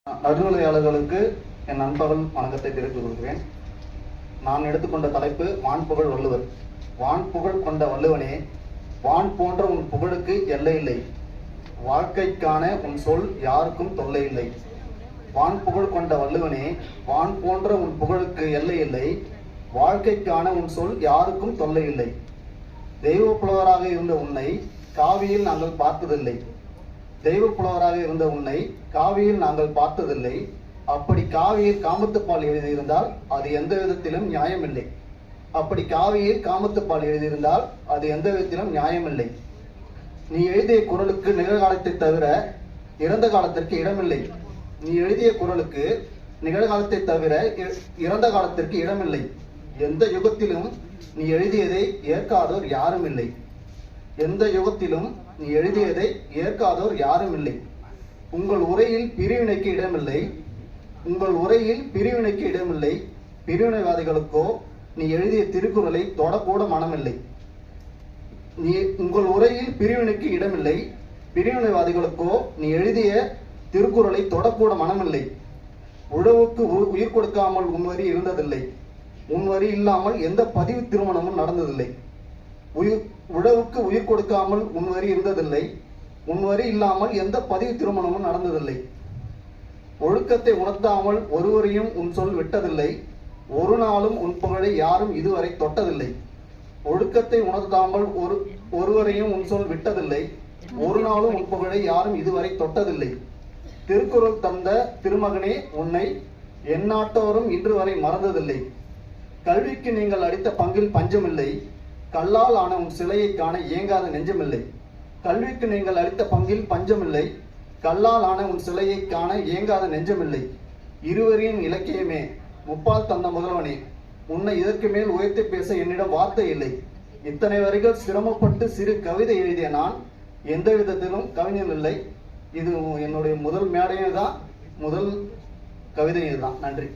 நடுநிலையாளர்களுக்கு என் நண்பர்கள் வணக்கத்தை தெரிவித்துக் கொள்கிறேன். நான் எடுத்துக்கொண்ட தலைப்பு வான்புகழ் வள்ளுவர். வான்புகழ் கொண்ட வள்ளுவனே, வான் போன்ற உன் புகழுக்கு எல்லை இல்லை, வாழ்க்கைக்கான உன் சொல் யாருக்கும் தொல்லை இல்லை. வான்புகழ் கொண்ட வள்ளுவனே, வான் போன்ற உன் புகழுக்கு எல்லை இல்லை, வாழ்க்கைக்கான உன் சொல் யாருக்கும் தொல்லை இல்லை. தெய்வ புலவராக இருந்த உன்னை காவியில் நாங்கள் பார்த்ததில்லை. தெய்வ புலவராக இருந்த உன்னை காவியில் நாங்கள் பார்த்ததில்லை. அப்படி காவியில் காமத்துப்பால் எழுதியிருந்தால் அது எந்த விதத்திலும் நியாயமில்லை. அப்படி காவியில் காமத்துப்பால் எழுதியிருந்தால் அது எந்த விதத்திலும் நியாயமில்லை. நீ எழுதிய குரலுக்கு நிகழ்காலத்தை தவிர இறந்த காலத்திற்கு இடமில்லை. நீ எழுதிய குரலுக்கு நிகழ்காலத்தை தவிர இறந்த காலத்திற்கு இடமில்லை. எந்த யுகத்திலும் நீ எழுதியதை ஏற்காதோர் யாரும் இல்லை. எந்த யுகத்திலும் நீ எழுதியதை ஏற்காதோர் யாரும் இல்லை. உங்கள் உரையில் பிரிவினைக்கு இடமில்லை. உங்கள் உரையில் பிரிவினைக்கு இடமில்லை. பிரிவினைவாதிகளுக்கோ நீ எழுதிய திருக்குறளை தொடக்கூட மனமில்லை. உங்கள் உரையில் பிரிவினைக்கு இடமில்லை. பிரிவினைவாதிகளுக்கோ நீ எழுதிய திருக்குறளை தொடக்கூட மனமில்லை. உழவுக்கு உயிர் கொடுக்காமல் உன்வரி இருந்ததில்லை. உன்வரி இல்லாமல் எந்த பதிவு திருமணமும் நடந்ததில்லை. உழவுக்கு உயிர் கொடுக்காமல் உன்வரி இருந்ததில்லை. உன்வரி இல்லாமல் எந்த பதிவு திருமணமும் நடந்ததில்லை. ஒழுக்கத்தை உணர்த்தாமல் ஒருவரையும் உன் சொல் விட்டதில்லை. ஒரு நாளும் உன் புகழை யாரும் இதுவரை தொட்டதில்லை. ஒழுக்கத்தை உணர்த்தாமல் ஒருவரையும் உன் சொல் விட்டதில்லை. ஒரு நாளும் உன் புகழை யாரும் இதுவரை தொட்டதில்லை. திருக்குறள் தந்த திருமகனே, உன்னை எந்நாட்டோரும் இன்று வரை மறந்ததில்லை. கல்விக்கு நீங்கள் அளித்த பங்கில் பஞ்சமில்லை. கல்லால் ஆன உன் சிலையை காண ஏங்காத நெஞ்சமில்லை. கல்விக்கு நீங்கள் அளித்த பங்கில் பஞ்சமில்லை. கல்லால் ஆன உன் சிலையை காண ஏங்காத நெஞ்சமில்லை. இருவரின் இலக்கியமே, முப்பால் தந்த முதல்வனே, உன்னை இதற்கு மேல் உயர்த்தி பேச என்னிடம் வார்த்தை இல்லை. இத்தனை வரிகள் சிரமப்பட்டு சிறு கவிதை எழுதிய நான் எந்த விதத்திலும் கவிஞன் இல்லை. இது என்னுடைய முதல் மேடையே தான், முதல் கவிதை இதுதான். நன்றி.